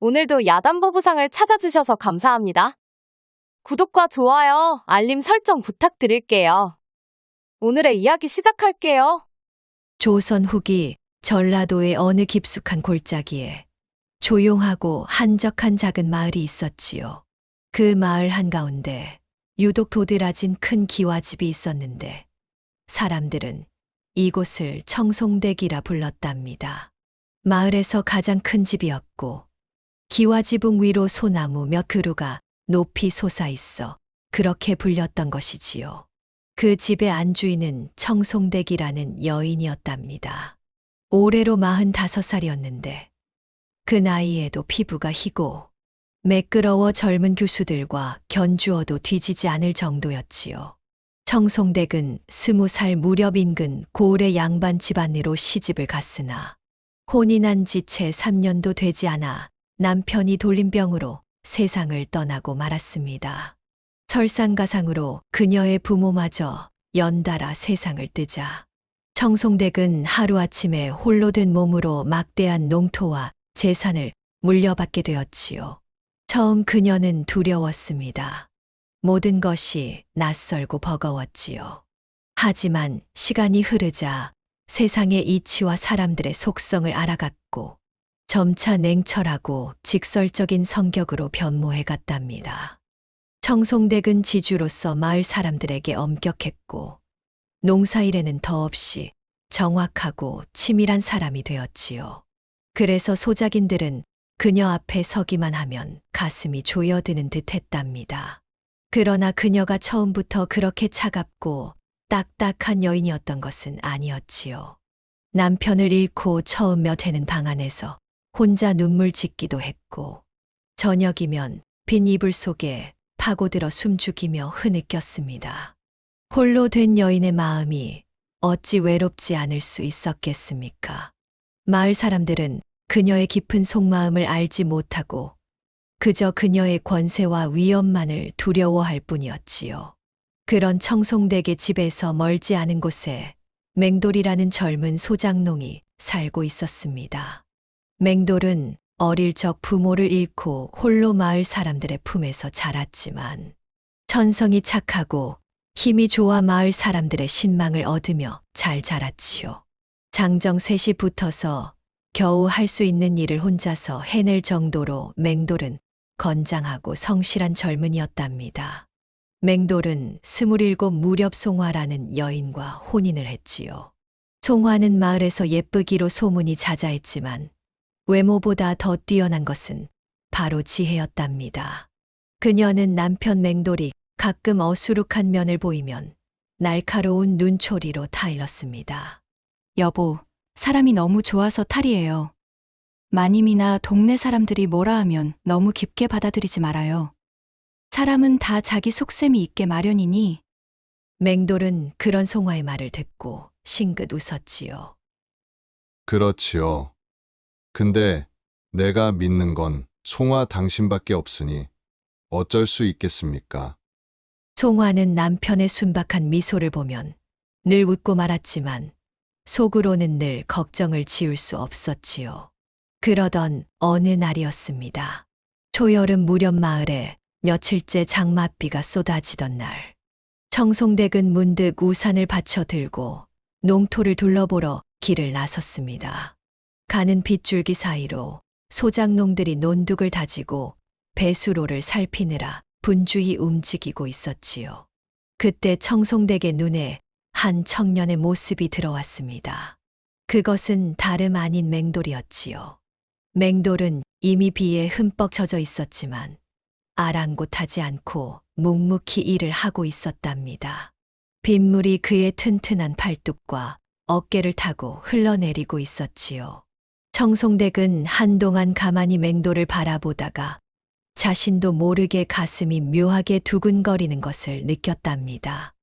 오늘도 야단보부상을 찾아주셔서 감사합니다. 구독과 좋아요, 알림 설정 부탁드릴게요. 오늘의 이야기 시작할게요. 조선 후기 전라도의 어느 깊숙한 골짜기에 조용하고 한적한 작은 마을이 있었지요. 그 마을 한가운데 유독 도드라진 큰 기와집이 있었는데 사람들은 이곳을 청송댁이라 불렀답니다. 마을에서 가장 큰 집이었고 기와지붕 위로 소나무 몇 그루가 높이 솟아 있어 그렇게 불렸던 것이지요. 그 집의 안주인은 청송댁이라는 여인이었답니다. 올해로 45살이었는데 그 나이에도 피부가 희고 매끄러워 젊은 교수들과 견주어도 뒤지지 않을 정도였지요. 청송댁은 20살 무렵 인근 고을의 양반 집안으로 시집을 갔으나 혼이 난 지 채 3년도 되지 않아 남편이 돌림병으로 세상을 떠나고 말았습니다. 설상가상으로 그녀의 부모마저 연달아 세상을 뜨자 청송댁은 하루아침에 홀로 된 몸으로 막대한 농토와 재산을 물려받게 되었지요. 처음 그녀는 두려웠습니다. 모든 것이 낯설고 버거웠지요. 하지만 시간이 흐르자 세상의 이치와 사람들의 속성을 알아갔고 점차 냉철하고 직설적인 성격으로 변모해 갔답니다. 청송댁은 지주로서 마을 사람들에게 엄격했고 농사일에는 더없이 정확하고 치밀한 사람이 되었지요. 그래서 소작인들은 그녀 앞에 서기만 하면 가슴이 조여드는 듯 했답니다. 그러나 그녀가 처음부터 그렇게 차갑고 딱딱한 여인이었던 것은 아니었지요. 남편을 잃고 처음 몇 해는 방 안에서 혼자 눈물 짓기도 했고 저녁이면 빈 이불 속에 파고들어 숨죽이며 흐느꼈습니다. 홀로 된 여인의 마음이 어찌 외롭지 않을 수 있었겠습니까? 마을 사람들은 그녀의 깊은 속마음을 알지 못하고 그저 그녀의 권세와 위엄만을 두려워할 뿐이었지요. 그런 청송댁의 집에서 멀지 않은 곳에 맹돌이라는 젊은 소장농이 살고 있었습니다. 맹돌은 어릴 적 부모를 잃고 홀로 마을 사람들의 품에서 자랐지만 천성이 착하고 힘이 좋아 마을 사람들의 신망을 얻으며 잘 자랐지요. 장정 셋이 붙어서 겨우 할 수 있는 일을 혼자서 해낼 정도로 맹돌은 건장하고 성실한 젊은이였답니다. 맹돌은 27 무렵 송화라는 여인과 혼인을 했지요. 송화는 마을에서 예쁘기로 소문이 자자했지만 외모보다 더 뛰어난 것은 바로 지혜였답니다. 그녀는 남편 맹돌이 가끔 어수룩한 면을 보이면 날카로운 눈초리로 타일렀습니다. 여보, 사람이 너무 좋아서 탈이에요. 마님이나 동네 사람들이 뭐라 하면 너무 깊게 받아들이지 말아요. 사람은 다 자기 속셈이 있게 마련이니. 맹돌은 그런 송화의 말을 듣고 싱긋 웃었지요. 그렇지요. 근데 내가 믿는 건 송화 당신밖에 없으니 어쩔 수 있겠습니까? 송화는 남편의 순박한 미소를 보면 늘 웃고 말았지만 속으로는 늘 걱정을 지울 수 없었지요. 그러던 어느 날이었습니다. 초여름 무렵 마을에 며칠째 장맛비가 쏟아지던 날, 청송댁은 문득 우산을 받쳐 들고 농토를 둘러보러 길을 나섰습니다. 가는 빗줄기 사이로 소작농들이 논둑을 다지고 배수로를 살피느라 분주히 움직이고 있었지요. 그때 청송댁의 눈에 한 청년의 모습이 들어왔습니다. 그것은 다름 아닌 맹돌이었지요. 맹돌은 이미 비에 흠뻑 젖어 있었지만 아랑곳하지 않고 묵묵히 일을 하고 있었답니다. 빗물이 그의 튼튼한 팔뚝과 어깨를 타고 흘러내리고 있었지요. 청송댁은 한동안 가만히 맹돌을 바라보다가 자신도 모르게 가슴이 묘하게 두근거리는 것을 느꼈답니다.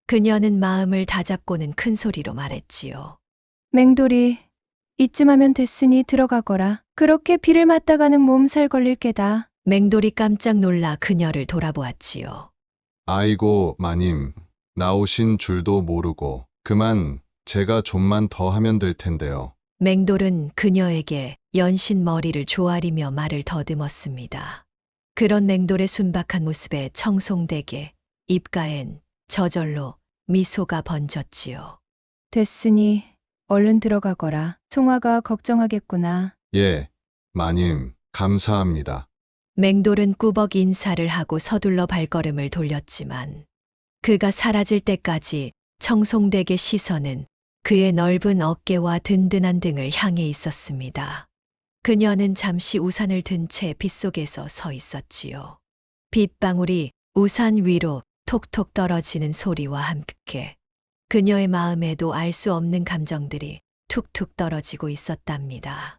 그녀는 마음을 다잡고는 큰 소리로 말했지요. 맹돌이, 이쯤 하면 됐으니 들어가거라. 그렇게 비를 맞다가는 몸살 걸릴 게다. 맹돌이 깜짝 놀라 그녀를 돌아보았지요. 아이고, 마님, 나오신 줄도 모르고 그만 제가 좀만 더 하면 될 텐데요. 맹돌은 그녀에게 연신 머리를 조아리며 말을 더듬었습니다. 그런 맹돌의 순박한 모습에 청송되게 입가엔 저절로 미소가 번졌지요. 됐으니 얼른 들어가거라. 송화가 걱정하겠구나. 예, 마님, 감사합니다. 맹돌은 꾸벅 인사를 하고 서둘러 발걸음을 돌렸지만 그가 사라질 때까지 청송댁의 시선은 그의 넓은 어깨와 든든한 등을 향해 있었습니다. 그녀는 잠시 우산을 든 채 빗속에서 서 있었지요. 빗방울이 우산 위로 톡톡 떨어지는 소리와 함께 그녀의 마음에도 알 수 없는 감정들이 툭툭 떨어지고 있었답니다.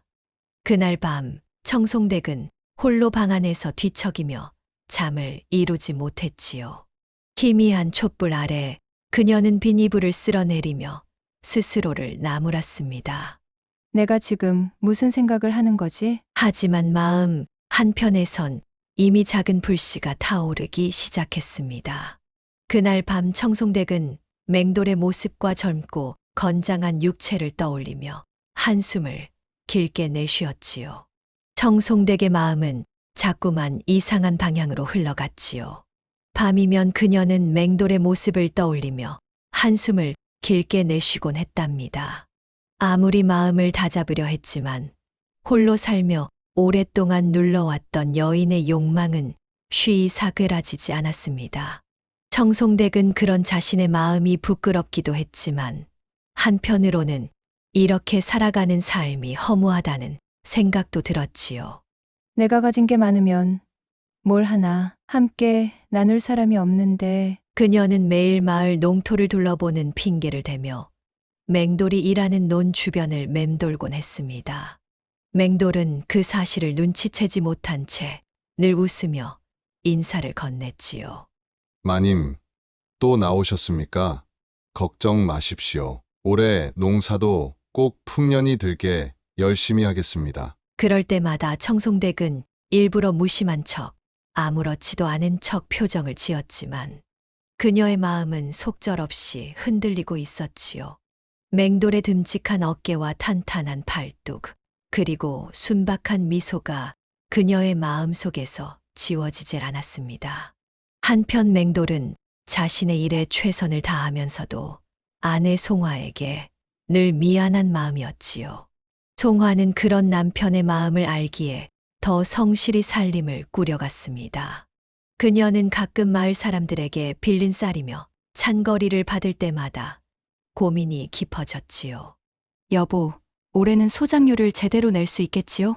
그날 밤 청송댁은 홀로 방 안에서 뒤척이며 잠을 이루지 못했지요. 희미한 촛불 아래 그녀는 빈 이불을 쓸어내리며 스스로를 나무랐습니다. 내가 지금 무슨 생각을 하는 거지? 하지만 마음 한편에선 이미 작은 불씨가 타오르기 시작했습니다. 그날 밤 청송댁은 맹돌의 모습과 젊고 건장한 육체를 떠올리며 한숨을 길게 내쉬었지요. 청송댁의 마음은 자꾸만 이상한 방향으로 흘러갔지요. 밤이면 그녀는 맹돌의 모습을 떠올리며 한숨을 길게 내쉬곤 했답니다. 아무리 마음을 다잡으려 했지만 홀로 살며 오랫동안 눌러왔던 여인의 욕망은 쉬이 사그라지지 않았습니다. 청송댁은 그런 자신의 마음이 부끄럽기도 했지만 한편으로는 이렇게 살아가는 삶이 허무하다는 생각도 들었지요. 내가 가진 게 많으면 뭘 하나 함께 나눌 사람이 없는데 그녀는 매일 마을 농토를 둘러보는 핑계를 대며 맹돌이 일하는 논 주변을 맴돌곤 했습니다. 맹돌은 그 사실을 눈치채지 못한 채 늘 웃으며 인사를 건넸지요. 마님, 또 나오셨습니까? 걱정 마십시오. 올해 농사도 꼭 풍년이 들게 열심히 하겠습니다. 그럴 때마다 청송댁은 일부러 무심한 척, 아무렇지도 않은 척 표정을 지었지만 그녀의 마음은 속절없이 흔들리고 있었지요. 맹돌의 듬직한 어깨와 탄탄한 팔뚝, 그리고 순박한 미소가 그녀의 마음 속에서 지워지질 않았습니다. 한편 맹돌은 자신의 일에 최선을 다하면서도 아내 송화에게 늘 미안한 마음이었지요. 송화는 그런 남편의 마음을 알기에 더 성실히 살림을 꾸려갔습니다. 그녀는 가끔 마을 사람들에게 빌린 쌀이며 찬거리를 받을 때마다 고민이 깊어졌지요. 여보, 올해는 소작료를 제대로 낼 수 있겠지요?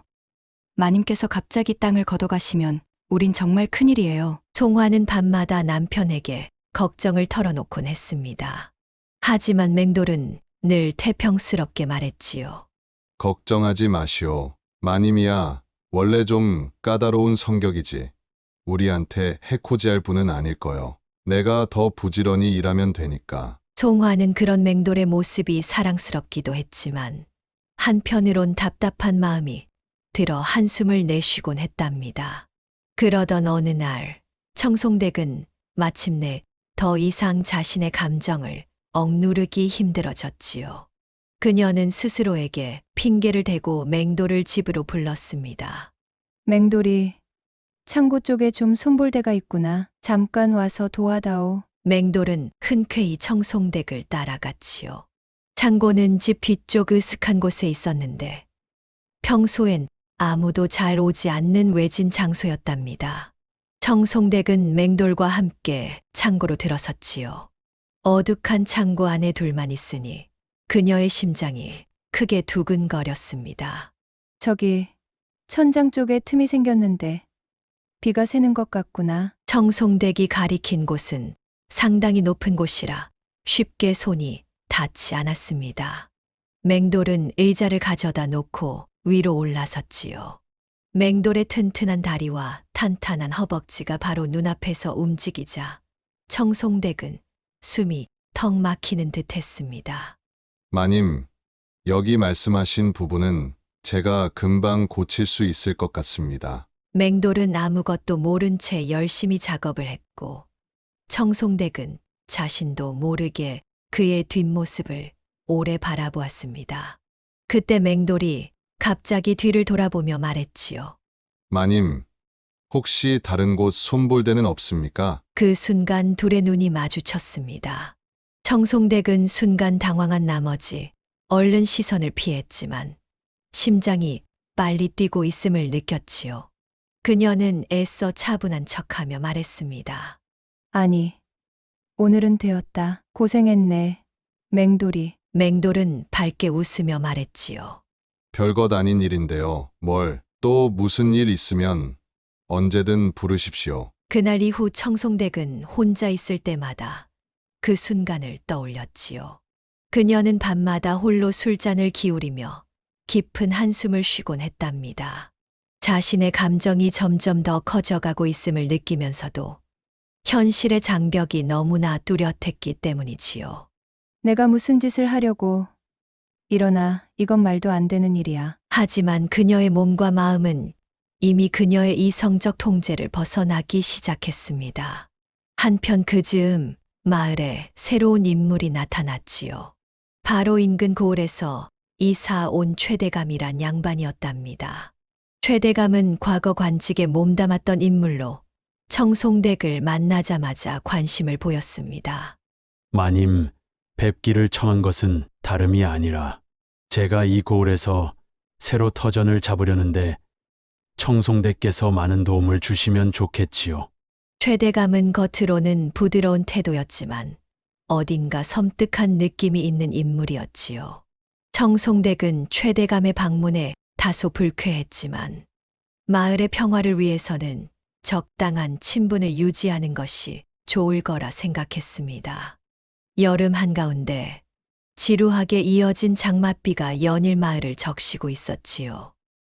마님께서 갑자기 땅을 걷어가시면 우린 정말 큰일이에요. 송화는 밤마다 남편에게 걱정을 털어놓곤 했습니다. 하지만 맹돌은 늘 태평스럽게 말했지요. 걱정하지 마시오. 마님이야, 원래 좀 까다로운 성격이지. 우리한테 해코지할 분은 아닐 거요. 내가 더 부지런히 일하면 되니까. 송화는 그런 맹돌의 모습이 사랑스럽기도 했지만 한편으론 답답한 마음이 들어 한숨을 내쉬곤 했답니다. 그러던 어느 날 청송댁은 마침내 더 이상 자신의 감정을 억누르기 힘들어졌지요. 그녀는 스스로에게 핑계를 대고 맹돌을 집으로 불렀습니다. 맹돌이 창고 쪽에 좀 손볼 데가 있구나. 잠깐 와서 도와다오. 맹돌은 흔쾌히 청송댁을 따라갔지요. 창고는 집 뒤쪽 으슥한 곳에 있었는데 평소엔 아무도 잘 오지 않는 외진 장소였답니다. 청송댁은 맹돌과 함께 창고로 들어섰지요. 어둑한 창고 안에 둘만 있으니 그녀의 심장이 크게 두근거렸습니다. 저기 천장 쪽에 틈이 생겼는데 비가 새는 것 같구나. 청송댁이 가리킨 곳은 상당히 높은 곳이라 쉽게 손이 닿지 않았습니다. 맹돌은 의자를 가져다 놓고 위로 올라섰지요. 맹돌의 튼튼한 다리와 탄탄한 허벅지가 바로 눈앞에서 움직이자 청송댁은 숨이 턱 막히는 듯 했습니다. 마님, 여기 말씀하신 부분은 제가 금방 고칠 수 있을 것 같습니다. 맹돌은 아무것도 모른 채 열심히 작업을 했고 청송댁은 자신도 모르게 그의 뒷모습을 오래 바라보았습니다. 그때 맹돌이 갑자기 뒤를 돌아보며 말했지요. 마님, 혹시 다른 곳 손볼 데는 없습니까? 그 순간 둘의 눈이 마주쳤습니다. 청송댁은 순간 당황한 나머지 얼른 시선을 피했지만 심장이 빨리 뛰고 있음을 느꼈지요. 그녀는 애써 차분한 척하며 말했습니다. 아니, 오늘은 되었다. 고생했네. 맹돌이. 맹돌은 밝게 웃으며 말했지요. 별것 아닌 일인데요. 또 무슨 일 있으면 언제든 부르십시오. 그날 이후 청송댁은 혼자 있을 때마다 그 순간을 떠올렸지요. 그녀는 밤마다 홀로 술잔을 기울이며 깊은 한숨을 쉬곤 했답니다. 자신의 감정이 점점 더 커져가고 있음을 느끼면서도 현실의 장벽이 너무나 뚜렷했기 때문이지요. 내가 무슨 짓을 하려고. 일어나, 이건 말도 안 되는 일이야. 하지만 그녀의 몸과 마음은 이미 그녀의 이성적 통제를 벗어나기 시작했습니다. 한편 그 즈음 마을에 새로운 인물이 나타났지요. 바로 인근 고을에서 이사 온 최대감이란 양반이었답니다. 최대감은 과거 관직에 몸담았던 인물로 청송댁을 만나자마자 관심을 보였습니다. 마님, 뵙기를 청한 것은 다름이 아니라 제가 이 고을에서 새로 터전을 잡으려는데 청송대께서 많은 도움을 주시면 좋겠지요. 최대감은 겉으로는 부드러운 태도였지만 어딘가 섬뜩한 느낌이 있는 인물이었지요. 청송댁은 최대감의 방문에 다소 불쾌했지만 마을의 평화를 위해서는 적당한 친분을 유지하는 것이 좋을 거라 생각했습니다. 여름 한가운데 지루하게 이어진 장맛비가 연일 마을을 적시고 있었지요.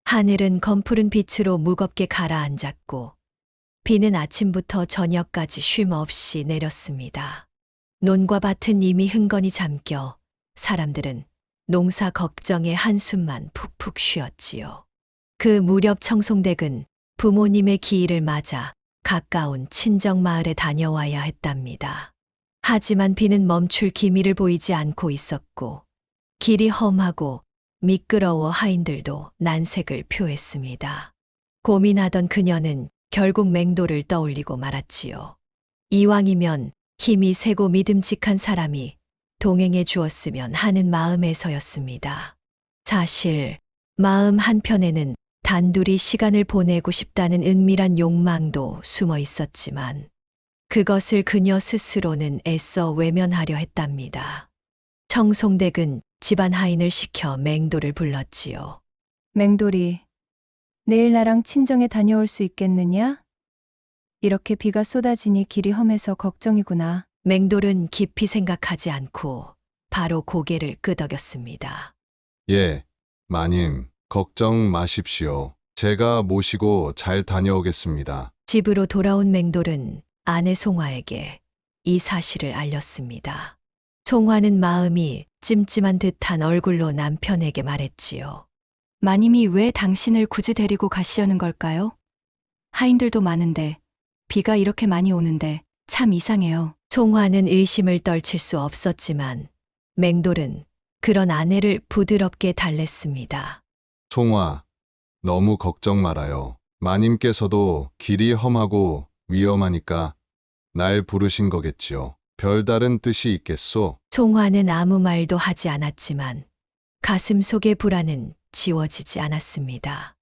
하늘은 검푸른 빛으로 무겁게 가라앉았고 비는 아침부터 저녁까지 쉼 없이 내렸습니다. 논과 밭은 이미 흥건히 잠겨 사람들은 농사 걱정에 한숨만 푹푹 쉬었지요. 그 무렵 청송댁은 부모님의 기일을 맞아 가까운 친정 마을에 다녀와야 했답니다. 하지만 비는 멈출 기미를 보이지 않고 있었고 길이 험하고 미끄러워 하인들도 난색을 표했습니다. 고민하던 그녀는 결국 맹돌을 떠올리고 말았지요. 이왕이면 힘이 세고 믿음직한 사람이 동행해 주었으면 하는 마음에서였습니다. 사실 마음 한편에는 단둘이 시간을 보내고 싶다는 은밀한 욕망도 숨어 있었지만 그것을 그녀 스스로는 애써 외면하려 했답니다. 청송댁은 집안 하인을 시켜 맹돌을 불렀지요. 맹돌이, 내일 나랑 친정에 다녀올 수 있겠느냐? 이렇게 비가 쏟아지니 길이 험해서 걱정이구나. 맹돌은 깊이 생각하지 않고 바로 고개를 끄덕였습니다. 예, 마님, 걱정 마십시오. 제가 모시고 잘 다녀오겠습니다. 집으로 돌아온 맹돌은 아내 송화에게 이 사실을 알렸습니다. 송화는 마음이 찜찜한 듯한 얼굴로 남편에게 말했지요. 마님이 왜 당신을 굳이 데리고 가시려는 걸까요? 하인들도 많은데 비가 이렇게 많이 오는데 참 이상해요. 송화는 의심을 떨칠 수 없었지만 맹돌은 그런 아내를 부드럽게 달랬습니다. 송화, 너무 걱정 말아요. 마님께서도 길이 험하고 위험하니까 날 부르신 거겠지요. 별다른 뜻이 있겠소? 송화는 아무 말도 하지 않았지만 가슴 속의 불안은 지워지지 않았습니다.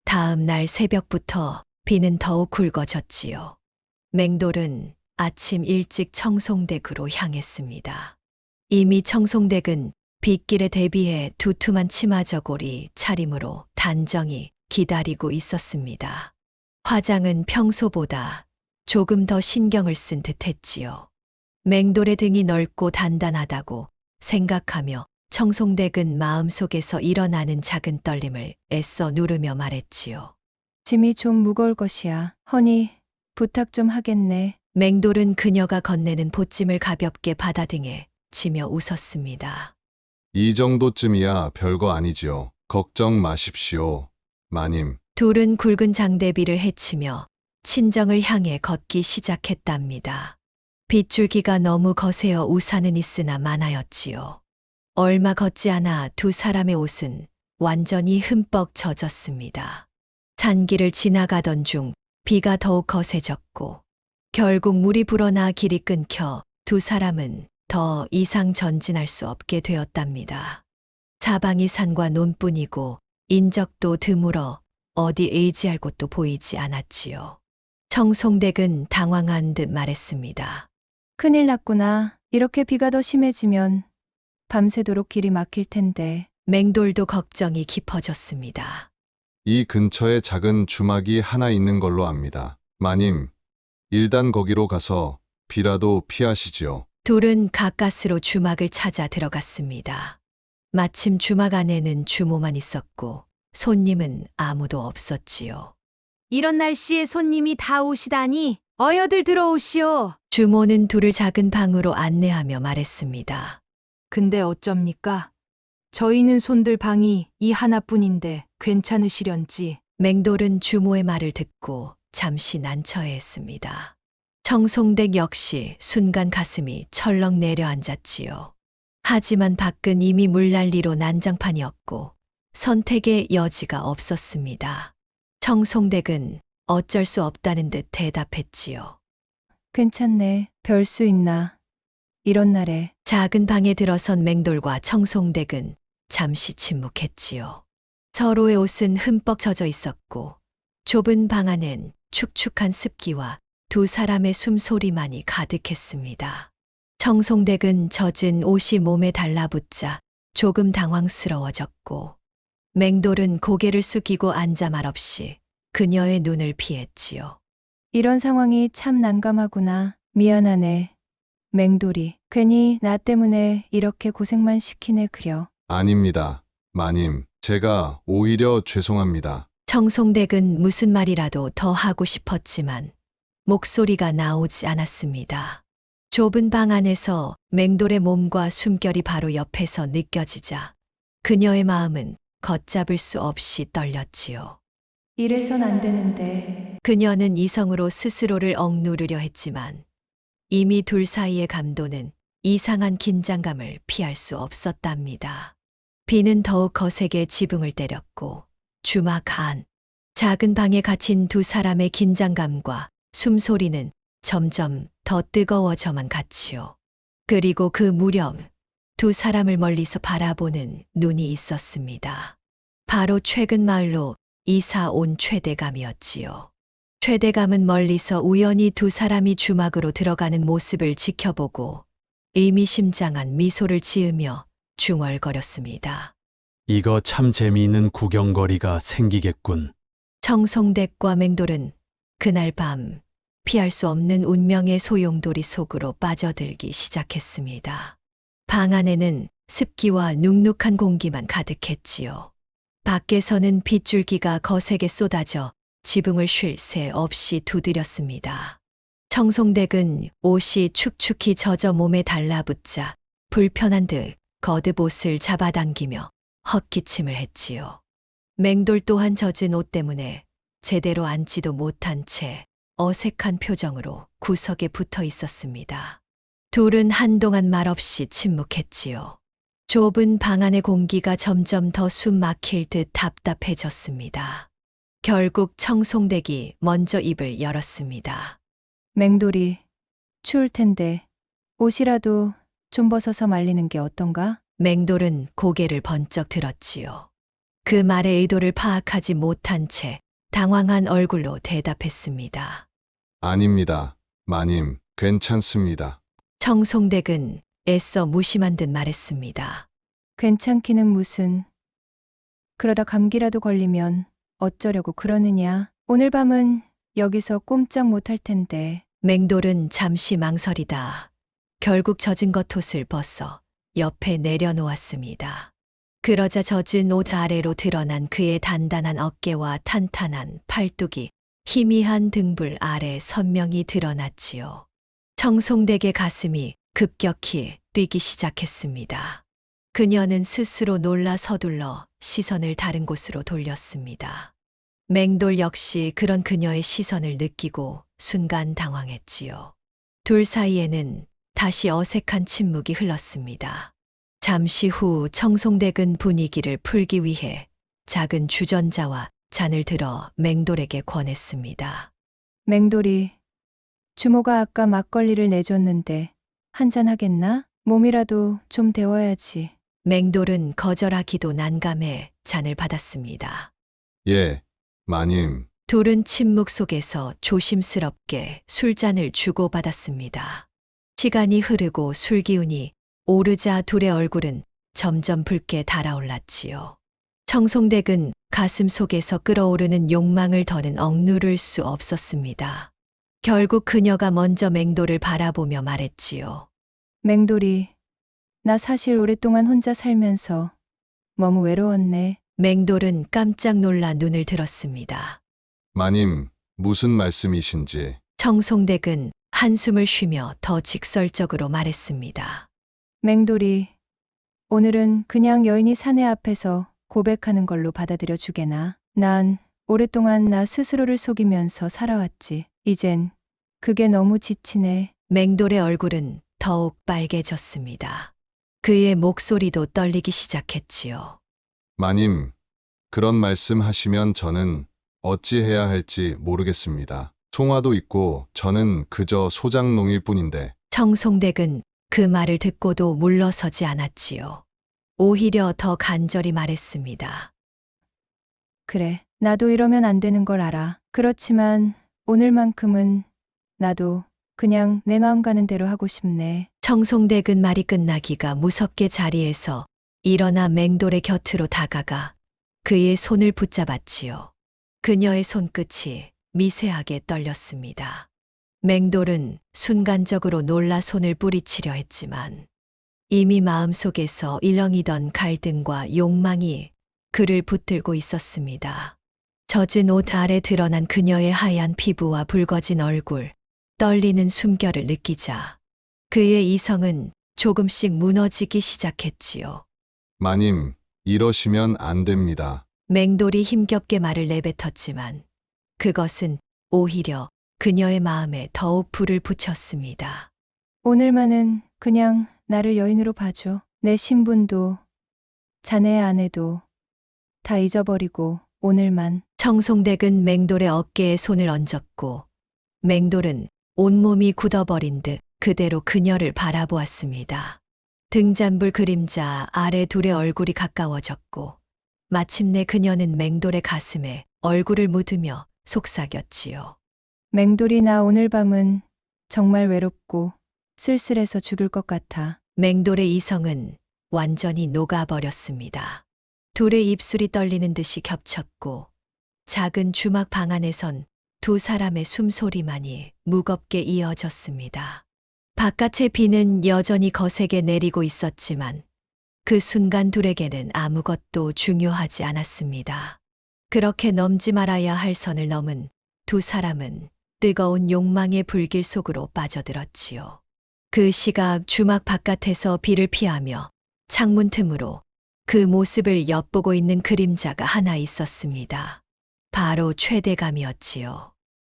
다음 날 새벽부터 비는 더욱 굵어졌지요. 맹돌은 아침 일찍 청송댁으로 향했습니다. 이미 청송댁은 빗길에 대비해 두툼한 치마 저고리 차림으로 단정히 기다리고 있었습니다. 화장은 평소보다 조금 더 신경을 쓴 듯했지요. 맹돌의 등이 넓고 단단하다고 생각하며 청송댁은 마음속에서 일어나는 작은 떨림을 애써 누르며 말했지요. 짐이 좀 무거울 것이야. 허니, 부탁 좀 하겠네. 맹돌은 그녀가 건네는 보찜을 가볍게 받아등에 지며 웃었습니다. 이 정도쯤이야 별거 아니지요. 걱정 마십시오, 마님. 둘은 굵은 장대비를 헤치며 친정을 향해 걷기 시작했답니다. 빗줄기가 너무 거세어 우산은 있으나 많아였지요. 얼마 걷지 않아 두 사람의 옷은 완전히 흠뻑 젖었습니다. 산길을 지나가던 중 비가 더욱 거세졌고 결국 물이 불어나 길이 끊겨 두 사람은 더 이상 전진할 수 없게 되었답니다. 사방이 산과 논뿐이고 인적도 드물어 어디 의지할 곳도 보이지 않았지요. 청송댁은 당황한 듯 말했습니다. 큰일 났구나. 이렇게 비가 더 심해지면 밤새도록 길이 막힐 텐데. 맹돌도 걱정이 깊어졌습니다. 이 근처에 작은 주막이 하나 있는 걸로 압니다. 마님, 일단 거기로 가서 비라도 피하시지요. 둘은 가까스로 주막을 찾아 들어갔습니다. 마침 주막 안에는 주모만 있었고 손님은 아무도 없었지요. 이런 날씨에 손님이 다 오시다니 어여들 들어오시오. 주모는 둘을 작은 방으로 안내하며 말했습니다. 근데 어쩝니까? 저희는 손들 방이 이 하나뿐인데 괜찮으시련지. 맹돌은 주모의 말을 듣고 잠시 난처해했습니다. 청송댁 역시 순간 가슴이 철렁 내려앉았지요. 하지만 밖은 이미 물난리로 난장판이었고 선택의 여지가 없었습니다. 청송댁은 어쩔 수 없다는 듯 대답했지요. 괜찮네. 별 수 있나. 이런 날에. 작은 방에 들어선 맹돌과 청송댁은 잠시 침묵했지요. 서로의 옷은 흠뻑 젖어 있었고 좁은 방 안엔 축축한 습기와 두 사람의 숨소리만이 가득했습니다. 청송댁은 젖은 옷이 몸에 달라붙자 조금 당황스러워졌고 맹돌은 고개를 숙이고 앉아 말없이 그녀의 눈을 피했지요. 이런 상황이 참 난감하구나. 미안하네. 맹돌이. 괜히 나 때문에 이렇게 고생만 시키네 그려. 아닙니다. 마님, 제가 오히려 죄송합니다. 청송댁은 무슨 말이라도 더 하고 싶었지만 목소리가 나오지 않았습니다. 좁은 방 안에서 맹돌의 몸과 숨결이 바로 옆에서 느껴지자 그녀의 마음은 걷잡을 수 없이 떨렸지요. 이래선 안 되는데. 그녀는 이성으로 스스로를 억누르려 했지만 이미 둘 사이의 감도는 이상한 긴장감을 피할 수 없었답니다. 비는 더욱 거세게 지붕을 때렸고 주막 안 작은 방에 갇힌 두 사람의 긴장감과 숨소리는 점점 더 뜨거워져만 갔지요. 그리고 그 무렵 두 사람을 멀리서 바라보는 눈이 있었습니다. 바로 최근 마을로 이사 온 최대감이었지요. 최대감은 멀리서 우연히 두 사람이 주막으로 들어가는 모습을 지켜보고 의미심장한 미소를 지으며 중얼거렸습니다. 이거 참 재미있는 구경거리가 생기겠군. 청송댁과 맹돌은 그날 밤 피할 수 없는 운명의 소용돌이 속으로 빠져들기 시작했습니다. 방 안에는 습기와 눅눅한 공기만 가득했지요. 밖에서는 빗줄기가 거세게 쏟아져 지붕을 쉴 새 없이 두드렸습니다. 청송댁은 옷이 축축히 젖어 몸에 달라붙자 불편한 듯 거듭 옷을 잡아당기며 헛기침을 했지요. 맹돌 또한 젖은 옷 때문에 제대로 앉지도 못한 채 어색한 표정으로 구석에 붙어 있었습니다. 둘은 한동안 말없이 침묵했지요. 좁은 방 안의 공기가 점점 더 숨 막힐 듯 답답해졌습니다. 결국 청송댁이 먼저 입을 열었습니다. 맹돌이. 추울 텐데 옷이라도 좀 벗어서 말리는 게 어떤가? 맹돌은 고개를 번쩍 들었지요. 그 말의 의도를 파악하지 못한 채 당황한 얼굴로 대답했습니다. 아닙니다. 마님, 괜찮습니다. 청송댁은 애써 무심한 듯 말했습니다. 괜찮기는 무슨. 그러다 감기라도 걸리면 어쩌려고 그러느냐. 오늘 밤은 여기서 꼼짝 못할 텐데. 맹돌은 잠시 망설이다 결국 젖은 겉옷을 벗어 옆에 내려놓았습니다. 그러자 젖은 옷 아래로 드러난 그의 단단한 어깨와 탄탄한 팔뚝이 희미한 등불 아래 선명히 드러났지요. 청송댁의 가슴이 급격히 뛰기 시작했습니다. 그녀는 스스로 놀라 서둘러 시선을 다른 곳으로 돌렸습니다. 맹돌 역시 그런 그녀의 시선을 느끼고 순간 당황했지요. 둘 사이에는 다시 어색한 침묵이 흘렀습니다. 잠시 후 청송댁은 분위기를 풀기 위해 작은 주전자와 잔을 들어 맹돌에게 권했습니다. 맹돌이, 주모가 아까 막걸리를 내줬는데 한잔 하겠나? 몸이라도 좀 데워야지. 맹돌은 거절하기도 난감해 잔을 받았습니다. 예, 마님. 둘은 침묵 속에서 조심스럽게 술잔을 주고받았습니다. 시간이 흐르고 술 기운이 오르자 둘의 얼굴은 점점 붉게 달아올랐지요. 청송댁은 가슴 속에서 끓어오르는 욕망을 더는 억누를 수 없었습니다. 결국 그녀가 먼저 맹돌을 바라보며 말했지요. 맹돌이, 나 사실 오랫동안 혼자 살면서 너무 외로웠네. 맹돌은 깜짝 놀라 눈을 들었습니다. 마님, 무슨 말씀이신지. 청송댁은 한숨을 쉬며 더 직설적으로 말했습니다. 맹돌이, 오늘은 그냥 여인이 사내 앞에서 고백하는 걸로 받아들여 주게나. 난 오랫동안 나 스스로를 속이면서 살아왔지. 이젠 그게 너무 지치네. 맹돌의 얼굴은 더욱 빨개졌습니다. 그의 목소리도 떨리기 시작했지요. 마님, 그런 말씀 하시면 저는 어찌해야 할지 모르겠습니다. 총화도 있고 저는 그저 소장농일 뿐인데. 청송댁은 그 말을 듣고도 물러서지 않았지요. 오히려 더 간절히 말했습니다. 그래, 나도 이러면 안 되는 걸 알아. 그렇지만 오늘만큼은 나도 그냥 내 마음 가는 대로 하고 싶네. 청송댁은 말이 끝나기가 무섭게 자리에서 일어나 맹돌의 곁으로 다가가 그의 손을 붙잡았지요. 그녀의 손끝이 미세하게 떨렸습니다. 맹돌은 순간적으로 놀라 손을 뿌리치려 했지만 이미 마음속에서 일렁이던 갈등과 욕망이 그를 붙들고 있었습니다. 젖은 옷 아래 드러난 그녀의 하얀 피부와 붉어진 얼굴, 떨리는 숨결을 느끼자 그의 이성은 조금씩 무너지기 시작했지요. 마님, 이러시면 안 됩니다. 맹돌이 힘겹게 말을 내뱉었지만 그것은 오히려 그녀의 마음에 더욱 불을 붙였습니다. 오늘만은 그냥 나를 여인으로 봐줘. 내 신분도 자네의 아내도 다 잊어버리고 오늘만. 청송댁은 맹돌의 어깨에 손을 얹었고 맹돌은 온몸이 굳어버린 듯 그대로 그녀를 바라보았습니다. 등잔불 그림자 아래 둘의 얼굴이 가까워졌고 마침내 그녀는 맹돌의 가슴에 얼굴을 묻으며 속삭였지요. 맹돌이, 나 오늘 밤은 정말 외롭고 쓸쓸해서 죽을 것 같아. 맹돌의 이성은 완전히 녹아버렸습니다. 둘의 입술이 떨리는 듯이 겹쳤고 작은 주막 방 안에선 두 사람의 숨소리만이 무겁게 이어졌습니다. 바깥의 비는 여전히 거세게 내리고 있었지만 그 순간 둘에게는 아무것도 중요하지 않았습니다. 그렇게 넘지 말아야 할 선을 넘은 두 사람은 뜨거운 욕망의 불길 속으로 빠져들었지요. 그 시각 주막 바깥에서 비를 피하며 창문 틈으로 그 모습을 엿보고 있는 그림자가 하나 있었습니다. 바로 최대감이었지요.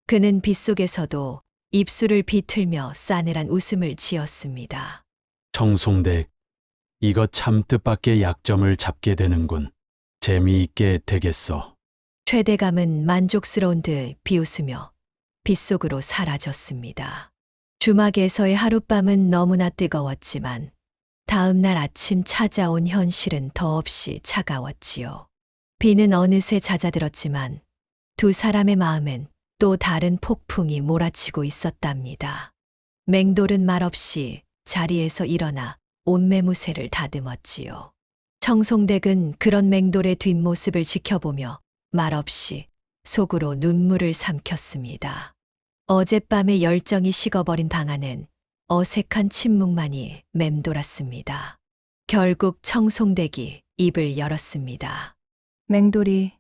그는 빗속에서도 입술을 비틀며 싸늘한 웃음을 지었습니다. 청송댁, 이거 참 뜻밖의 약점을 잡게 되는군. 재미있게 되겠어. 최대감은 만족스러운 듯 비웃으며 빗속으로 사라졌습니다. 주막에서의 하룻밤은 너무나 뜨거웠지만 다음 날 아침 찾아온 현실은 더없이 차가웠지요. 비는 어느새 잦아들었지만 두 사람의 마음엔 또 다른 폭풍이 몰아치고 있었답니다. 맹돌은 말없이 자리에서 일어나 옷매무새를 다듬었지요. 청송댁은 그런 맹돌의 뒷모습을 지켜보며 말없이 속으로 눈물을 삼켰습니다. 어젯밤의 열정이 식어버린 방 안엔 어색한 침묵만이 맴돌았습니다. 결국 청송댁이 입을 열었습니다. 맹돌이,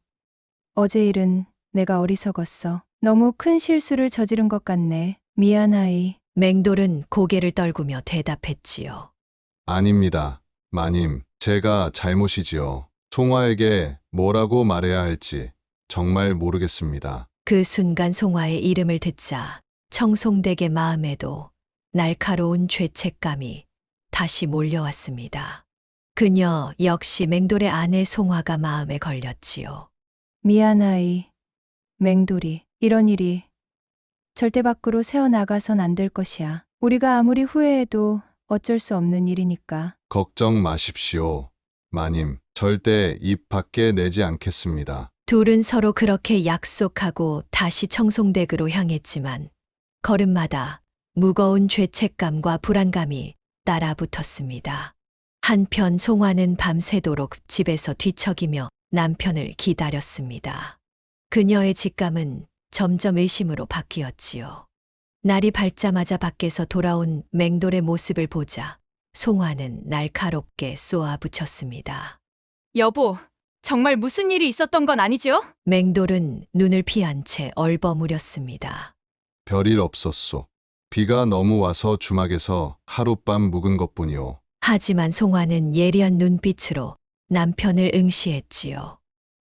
어제 일은 내가 어리석었어. 너무 큰 실수를 저지른 것 같네. 미안하이. 맹돌은 고개를 떨구며 대답했지요. 아닙니다. 마님, 제가 잘못이지요. 총화에게 뭐라고 말해야 할지 정말 모르겠습니다. 그 순간 송화의 이름을 듣자 청송댁의 마음에도 날카로운 죄책감이 다시 몰려왔습니다. 그녀 역시 맹돌의 아내 송화가 마음에 걸렸지요. 미안하이. 맹돌이. 이런 일이 절대 밖으로 새어나가선 안 될 것이야. 우리가 아무리 후회해도 어쩔 수 없는 일이니까. 걱정 마십시오. 마님, 절대 입 밖에 내지 않겠습니다. 둘은 서로 그렇게 약속하고 다시 청송댁으로 향했지만 걸음마다 무거운 죄책감과 불안감이 따라 붙었습니다. 한편 송화는 밤새도록 집에서 뒤척이며 남편을 기다렸습니다. 그녀의 직감은 점점 의심으로 바뀌었지요. 날이 밝자마자 밖에서 돌아온 맹돌의 모습을 보자 송화는 날카롭게 쏘아붙였습니다. 여보, 정말 무슨 일이 있었던 건 아니죠? 맹돌은 눈을 피한 채 얼버무렸습니다. 별일 없었소. 비가 너무 와서 주막에서 하룻밤 묵은 것뿐이오. 하지만 송화는 예리한 눈빛으로 남편을 응시했지요.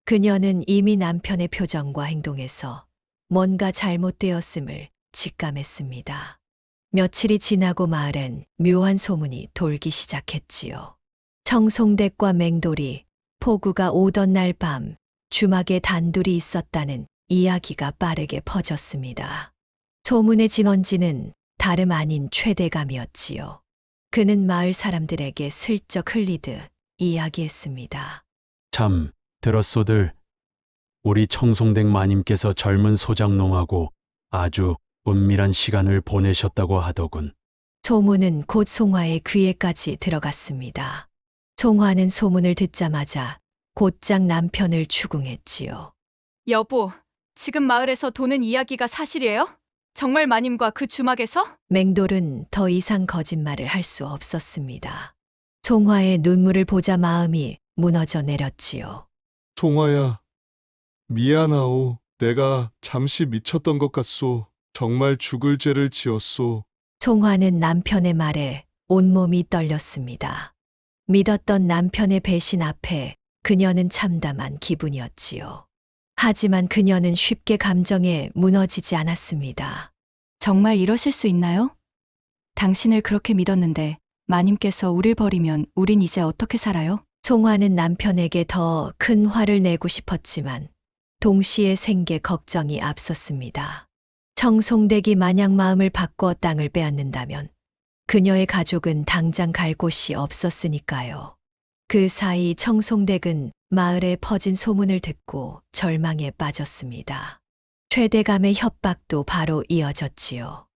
그녀는 이미 남편의 표정과 행동에서 뭔가 잘못되었음을 직감했습니다. 며칠이 지나고 마을엔 묘한 소문이 돌기 시작했지요. 청송댁과 맹돌이 폭우가 오던 날 밤 주막에 단둘이 있었다는 이야기가 빠르게 퍼졌습니다. 소문의 진원지는 다름 아닌 최대감이었지요. 그는 마을 사람들에게 슬쩍 흘리듯 이야기했습니다. 참, 들었소들. 우리 청송댁 마님께서 젊은 소장농하고 아주 은밀한 시간을 보내셨다고 하더군. 소문은 곧 송화의 귀에까지 들어갔습니다. 송화는 소문을 듣자마자 곧장 남편을 추궁했지요. 여보, 지금 마을에서 도는 이야기가 사실이에요? 정말 마님과 그 주막에서? 맹돌은 더 이상 거짓말을 할 수 없었습니다. 송화의 눈물을 보자 마음이 무너져 내렸지요. 송화야, 미안하오. 내가 잠시 미쳤던 것 같소. 정말 죽을 죄를 지었소. 송화는 남편의 말에 온몸이 떨렸습니다. 믿었던 남편의 배신 앞에 그녀는 참담한 기분이었지요. 하지만 그녀는 쉽게 감정에 무너지지 않았습니다. 정말 이러실 수 있나요? 당신을 그렇게 믿었는데 마님께서 우릴 버리면 우린 이제 어떻게 살아요? 송화는 남편에게 더 큰 화를 내고 싶었지만 동시에 생계 걱정이 앞섰습니다. 청송댁이 만약 마음을 바꿔 땅을 빼앗는다면 그녀의 가족은 당장 갈 곳이 없었으니까요. 그 사이 청송댁은 마을에 퍼진 소문을 듣고 절망에 빠졌습니다. 최대감의 협박도 바로 이어졌지요.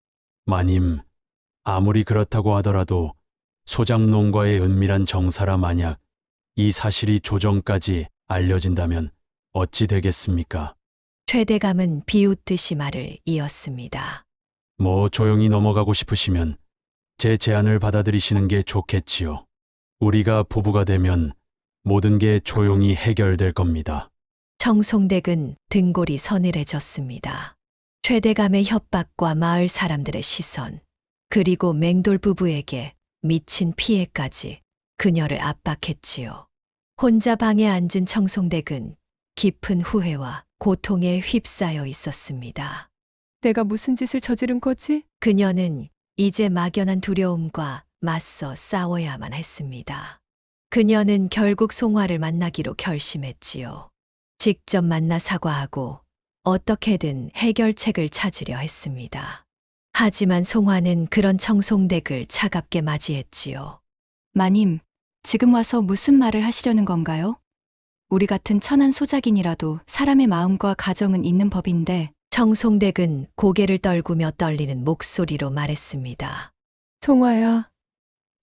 마님, 아무리 그렇다고 하더라도 소장농과의 은밀한 정사라 만약 이 사실이 조정까지 알려진다면 어찌 되겠습니까? 최대감은 비웃듯이 말을 이었습니다. 뭐 조용히 넘어가고 싶으시면 제 제안을 받아들이시는 게 좋겠지요. 우리가 부부가 되면 모든 게 조용히 해결될 겁니다. 청송댁은 등골이 서늘해졌습니다. 최대감의 협박과 마을 사람들의 시선, 그리고 맹돌 부부에게 미친 피해까지 그녀를 압박했지요. 혼자 방에 앉은 청송댁은 깊은 후회와 고통에 휩싸여 있었습니다. 내가 무슨 짓을 저지른 거지? 그녀는 이제 막연한 두려움과 맞서 싸워야만 했습니다. 그녀는 결국 송화를 만나기로 결심했지요. 직접 만나 사과하고 어떻게든 해결책을 찾으려 했습니다. 하지만 송화는 그런 청송댁을 차갑게 맞이했지요. 마님, 지금 와서 무슨 말을 하시려는 건가요? 우리 같은 천한 소작인이라도 사람의 마음과 가정은 있는 법인데 청송댁은 고개를 떨구며 떨리는 목소리로 말했습니다. 송화야,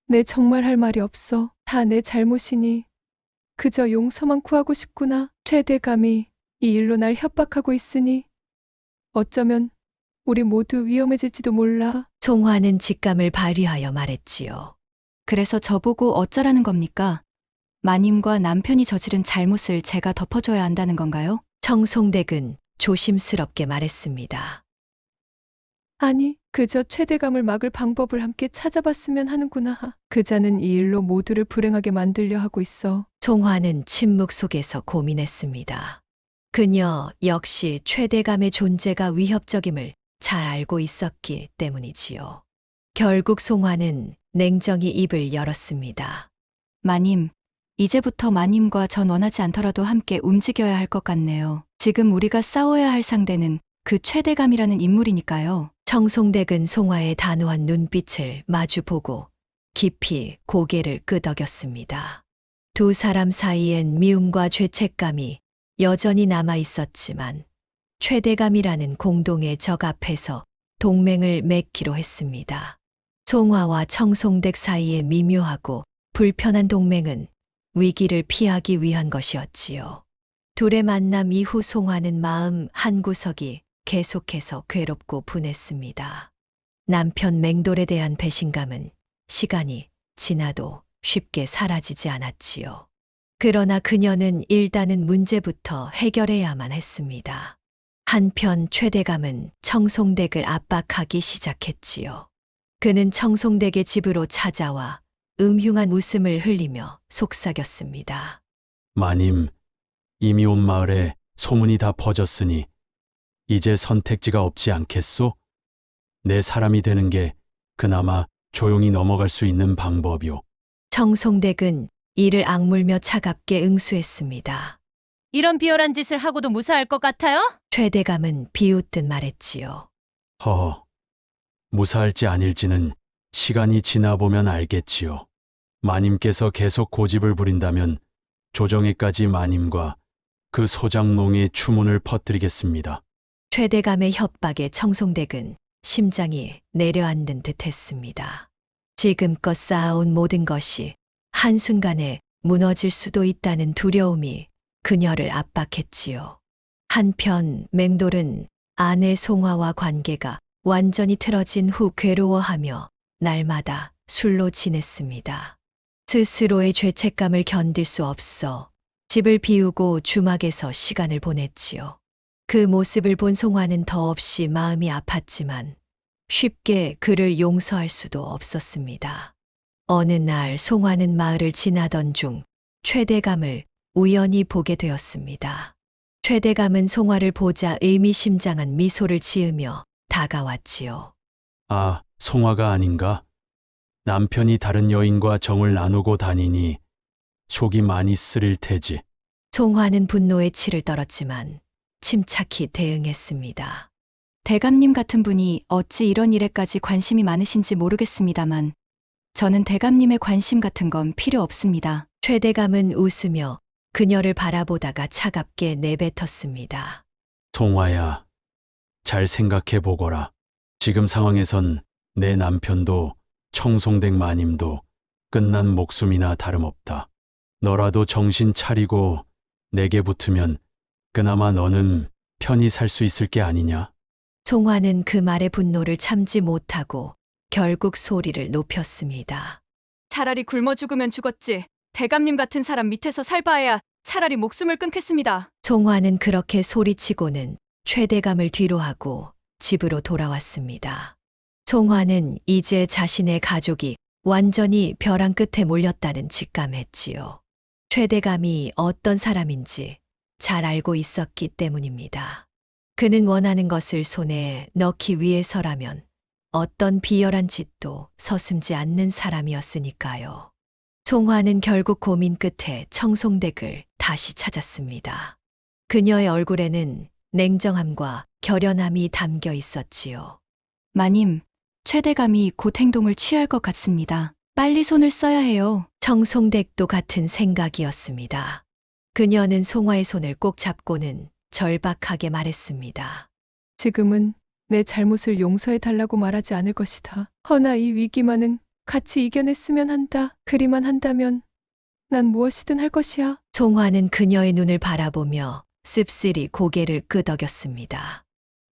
내 정말 할 말이 없어. 다 내 잘못이니 그저 용서만 구하고 싶구나. 최대감이 이 일로 날 협박하고 있으니 어쩌면 우리 모두 위험해질지도 몰라. 송화는 직감을 발휘하여 말했지요. 그래서 저보고 어쩌라는 겁니까? 마님과 남편이 저지른 잘못을 제가 덮어줘야 한다는 건가요? 청송댁은 조심스럽게 말했습니다. 아니, 그저 최대감을 막을 방법을 함께 찾아봤으면 하는구나. 그자는 이 일로 모두를 불행하게 만들려 하고 있어. 송화는 침묵 속에서 고민했습니다. 그녀 역시 최대감의 존재가 위협적임을 잘 알고 있었기 때문이지요. 결국 송화는 냉정히 입을 열었습니다. 마님, 이제부터 마님과 전 원하지 않더라도 함께 움직여야 할 것 같네요. 지금 우리가 싸워야 할 상대는 그 최대감이라는 인물이니까요. 청송댁은 송화의 단호한 눈빛을 마주보고 깊이 고개를 끄덕였습니다. 두 사람 사이엔 미움과 죄책감이 여전히 남아 있었지만 최대감이라는 공동의 적 앞에서 동맹을 맺기로 했습니다. 송화와 청송댁 사이의 미묘하고 불편한 동맹은 위기를 피하기 위한 것이었지요. 둘의 만남 이후 송화는 마음 한구석이 계속해서 괴롭고 분했습니다. 남편 맹돌에 대한 배신감은 시간이 지나도 쉽게 사라지지 않았지요. 그러나 그녀는 일단은 문제부터 해결해야만 했습니다. 한편 최대감은 청송댁을 압박하기 시작했지요. 그는 청송댁의 집으로 찾아와 음흉한 웃음을 흘리며 속삭였습니다. 마님, 이미 온 마을에 소문이 다 퍼졌으니 이제 선택지가 없지 않겠소? 내 사람이 되는 게 그나마 조용히 넘어갈 수 있는 방법이오. 청송댁은 이를 악물며 차갑게 응수했습니다. 이런 비열한 짓을 하고도 무사할 것 같아요? 최대감은 비웃듯 말했지요. 허허, 무사할지 아닐지는 시간이 지나보면 알겠지요. 마님께서 계속 고집을 부린다면 조정에까지 마님과 그 소장농의 추문을 퍼뜨리겠습니다. 최대감의 협박에 청송댁은 심장이 내려앉는 듯 했습니다. 지금껏 쌓아온 모든 것이 한순간에 무너질 수도 있다는 두려움이 그녀를 압박했지요. 한편 맹돌은 아내 송화와 관계가 완전히 틀어진 후 괴로워하며 날마다 술로 지냈습니다. 스스로의 죄책감을 견딜 수 없어 집을 비우고 주막에서 시간을 보냈지요. 그 모습을 본 송화는 더없이 마음이 아팠지만 쉽게 그를 용서할 수도 없었습니다. 어느 날 송화는 마을을 지나던 중 최대감을 우연히 보게 되었습니다. 최대감은 송화를 보자 의미심장한 미소를 지으며 다가왔지요. 아, 송화가 아닌가? 남편이 다른 여인과 정을 나누고 다니니 속이 많이 쓰릴 테지. 송화는 분노에 치를 떨었지만 침착히 대응했습니다. 대감님 같은 분이 어찌 이런 일에까지 관심이 많으신지 모르겠습니다만 저는 대감님의 관심 같은 건 필요 없습니다. 최대감은 웃으며 그녀를 바라보다가 차갑게 내뱉었습니다. 송화야, 잘 생각해 보거라. 지금 상황에선 내 남편도 청송댁 마님도 끝난 목숨이나 다름없다. 너라도 정신 차리고 내게 붙으면 그나마 너는 편히 살 수 있을 게 아니냐? 송화는 그 말에 분노를 참지 못하고 결국 소리를 높였습니다. 차라리 굶어 죽으면 죽었지. 대감님 같은 사람 밑에서 살 바에야 차라리 목숨을 끊겠습니다. 송화는 그렇게 소리치고는 최대감을 뒤로하고 집으로 돌아왔습니다. 송화는 이제 자신의 가족이 완전히 벼랑 끝에 몰렸다는 직감했지요. 최대감이 어떤 사람인지 잘 알고 있었기 때문입니다. 그는 원하는 것을 손에 넣기 위해서라면 어떤 비열한 짓도 서슴지 않는 사람이었으니까요. 송화는 결국 고민 끝에 청송댁을 다시 찾았습니다. 그녀의 얼굴에는 냉정함과 결연함이 담겨 있었지요. 마님, 최대감이 곧 행동을 취할 것 같습니다. 빨리 손을 써야 해요. 청송댁도 같은 생각이었습니다. 그녀는 송화의 손을 꼭 잡고는 절박하게 말했습니다. 지금은 내 잘못을 용서해 달라고 말하지 않을 것이다. 허나 이 위기만은 같이 이겨냈으면 한다. 그리만 한다면 난 무엇이든 할 것이야. 송화는 그녀의 눈을 바라보며 씁쓸히 고개를 끄덕였습니다.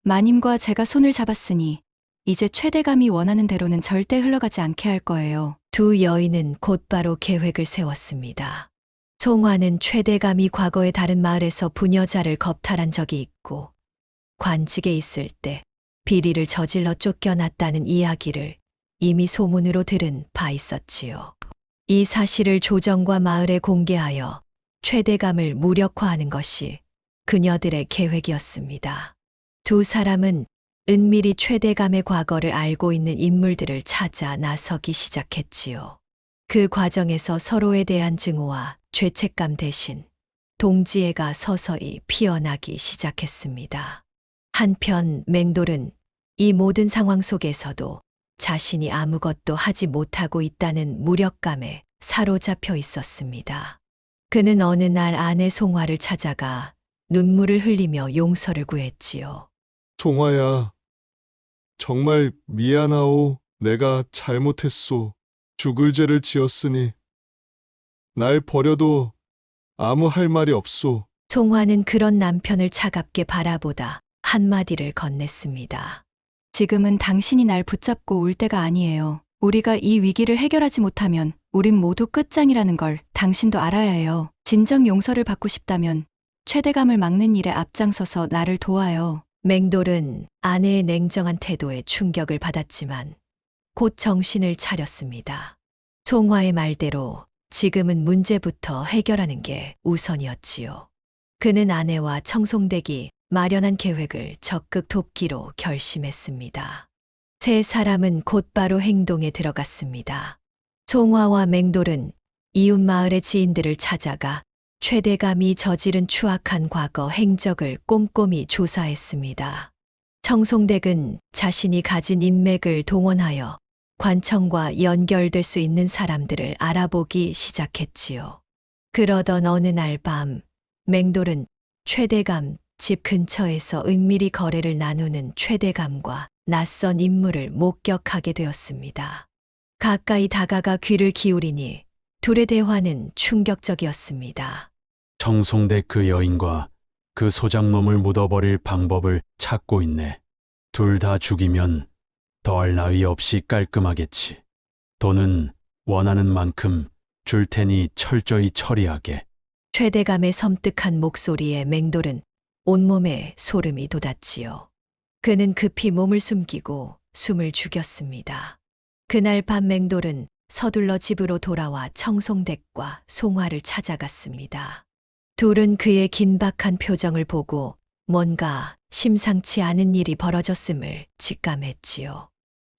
마님과 제가 손을 잡았으니 이제 최대감이 원하는 대로는 절대 흘러가지 않게 할 거예요. 두 여인은 곧바로 계획을 세웠습니다. 송화는 최대감이 과거에 다른 마을에서 부녀자를 겁탈한 적이 있고 관직에 있을 때 비리를 저질러 쫓겨났다는 이야기를 이미 소문으로 들은 바 있었지요. 이 사실을 조정과 마을에 공개하여 최대감을 무력화하는 것이 그녀들의 계획이었습니다. 두 사람은 은밀히 최대감의 과거를 알고 있는 인물들을 찾아 나서기 시작했지요. 그 과정에서 서로에 대한 증오와 죄책감 대신 동지애가 서서히 피어나기 시작했습니다. 한편 맹돌은 이 모든 상황 속에서도 자신이 아무것도 하지 못하고 있다는 무력감에 사로잡혀 있었습니다. 그는 어느 날 아내 송화를 찾아가 눈물을 흘리며 용서를 구했지요. 송화야, 정말 미안하오. 내가 잘못했소. 죽을 죄를 지었으니 날 버려도 아무 할 말이 없소. 송화는 그런 남편을 차갑게 바라보다 한마디를 건넸습니다. 지금은 당신이 날 붙잡고 울 때가 아니에요. 우리가 이 위기를 해결하지 못하면 우린 모두 끝장이라는 걸 당신도 알아야 해요. 진정 용서를 받고 싶다면 최대감을 막는 일에 앞장서서 나를 도와요. 맹돌은 아내의 냉정한 태도에 충격을 받았지만 곧 정신을 차렸습니다. 송화의 말대로 지금은 문제부터 해결하는 게 우선이었지요. 그는 아내와 청송댁이 마련한 계획을 적극 돕기로 결심했습니다. 세 사람은 곧바로 행동에 들어갔습니다. 송화와 맹돌은 이웃 마을의 지인들을 찾아가 최대감이 저지른 추악한 과거 행적을 꼼꼼히 조사했습니다. 청송댁은 자신이 가진 인맥을 동원하여 관청과 연결될 수 있는 사람들을 알아보기 시작했지요. 그러던 어느 날 밤, 맹돌은 최대감 집 근처에서 은밀히 거래를 나누는 최대감과 낯선 인물을 목격하게 되었습니다. 가까이 다가가 귀를 기울이니 둘의 대화는 충격적이었습니다. 청송댁 그 여인과 그 소장놈을 묻어버릴 방법을 찾고 있네. 둘 다 죽이면 더할 나위 없이 깔끔하겠지. 돈은 원하는 만큼 줄 테니 철저히 처리하게. 최대감의 섬뜩한 목소리에 맹돌은 온몸에 소름이 돋았지요. 그는 급히 몸을 숨기고 숨을 죽였습니다. 그날 밤 맹돌은 서둘러 집으로 돌아와 청송댁과 송화를 찾아갔습니다. 둘은 그의 긴박한 표정을 보고 뭔가 심상치 않은 일이 벌어졌음을 직감했지요.